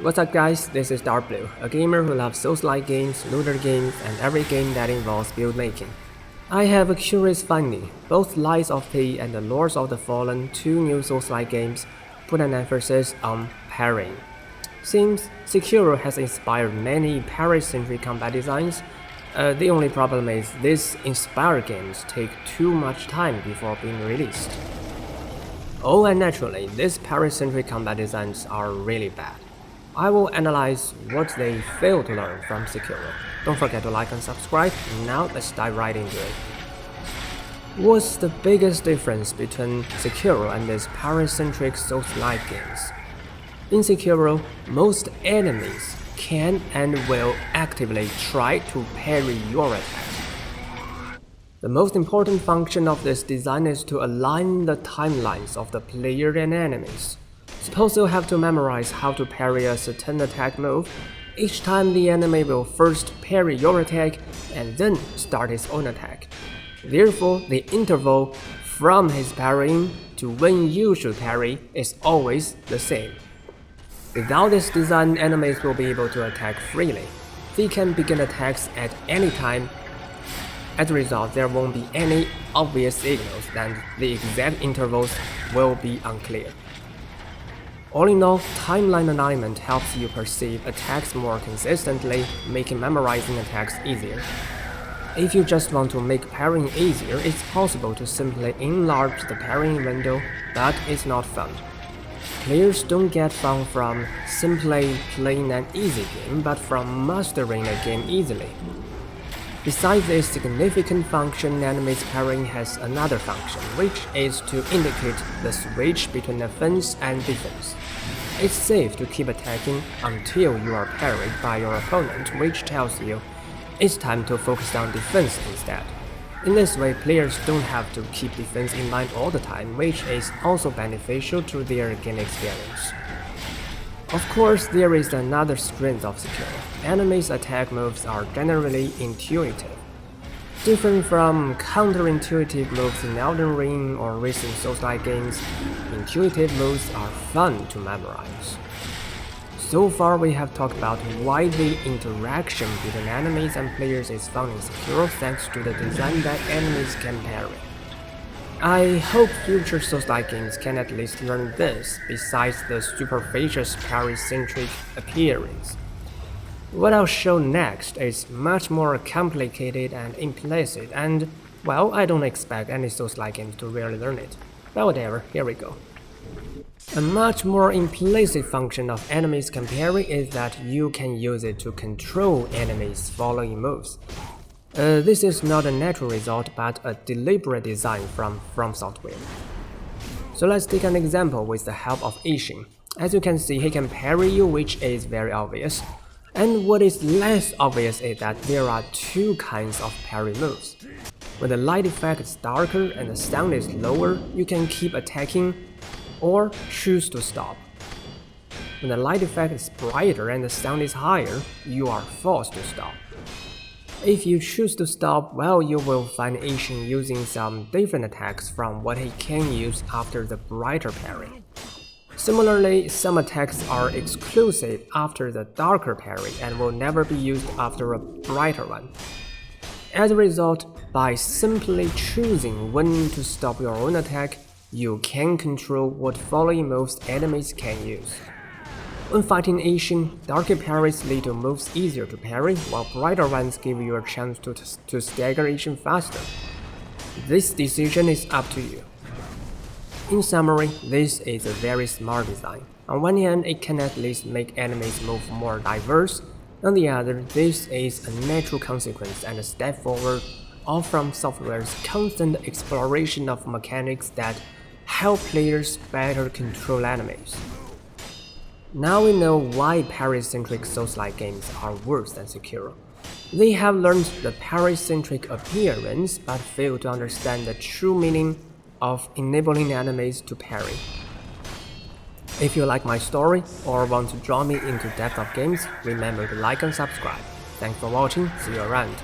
What's up guys, this is Darkbblue, a gamer who loves Souls-like games, looter games, and every game that involves build making. I have a curious finding: both Lies of P and the Lords of the Fallen, two new Souls-like games, put an emphasis on parrying. Seems Sekiro has inspired many parry-centric combat designs. The only problem is these inspired games take too much time before being released. Oh, and naturally, these parry-centric combat designs are really bad. I will analyze what they failed to learn from Sekiro. Don't forget to like and subscribe. Now let's dive right into it. What's the biggest difference between Sekiro and these parry-centric Souls-like games? In Sekiro, most enemies can and will actively try to parry your attack. The most important function of this design is to align the timelines of the player and enemies. Suppose you have to memorize how to parry a certain attack move. Each time the enemy will first parry your attack and then start his own attack. Therefore, the interval from his parrying to when you should parry is always the same. Without this design, enemies will be able to attack freely. They can begin attacks at any time. As a result, there won't be any obvious signals and the exact intervals will be unclear. All in all, timeline alignment helps you perceive attacks more consistently, making memorizing attacks easier. If you just want to make parrying easier, it's possible to simply enlarge the parrying window, but it's not fun. Players don't get fun from simply playing an easy game, but from mastering a game easily. Besides this significant function, enemies parrying has another function, which is to indicate the switch between offense and defense. It's safe to keep attacking until you are parried by your opponent, which tells you it's time to focus on defense instead. In this way, players don't have to keep defense in mind all the time, which is also beneficial to their game experience. Of course, there is another strength of Sekiro. Enemies' attack moves are generally intuitive. Different from counterintuitive moves in Elden Ring or recent Souls-like games, intuitive moves are fun to memorize. So far, we have talked about why the interaction between enemies and players is fun in Sekiro thanks to the design that enemies can parry. I hope future Souls-like games can at least learn this, besides the superficial parry-centric appearance. What I'll show next is much more complicated and implicit, and, well, I don't expect any Souls-like games to really learn it. But whatever, here we go. A much more implicit function of enemies can parry is that you can use it to control enemies' following moves. This is not a natural result, but a deliberate design from Software. So let's take an example with the help of Ishin. As you can see, he can parry you, which is very obvious. And what is less obvious is that there are two kinds of parry moves. When the light effect is darker and the sound is lower, you can keep attacking or choose to stop. When the light effect is brighter and the sound is higher, you are forced to stop. If you choose to stop, well, you will find Ishin using some different attacks from what he can use after the brighter parry. Similarly, some attacks are exclusive after the darker parry and will never be used after a brighter one. As a result, by simply choosing when to stop your own attack, you can control what following moves enemies can use. When fighting Ishin, darker parries lead to moves easier to parry, while brighter ones give you a chance to stagger Ishin faster. This decision is up to you. In summary, this is a very smart design. On one hand, it can at least make enemies move more diverse. On the other, this is a natural consequence and a step forward, all from Software's constant exploration of mechanics that help players better control enemies. Now we know why parry-centric Souls-like games are worse than Sekiro. They have learned the parry-centric appearance but fail to understand the true meaning of enabling enemies to parry. If you like my story or want to draw me into depth of games, remember to like and subscribe. Thanks for watching, see you around.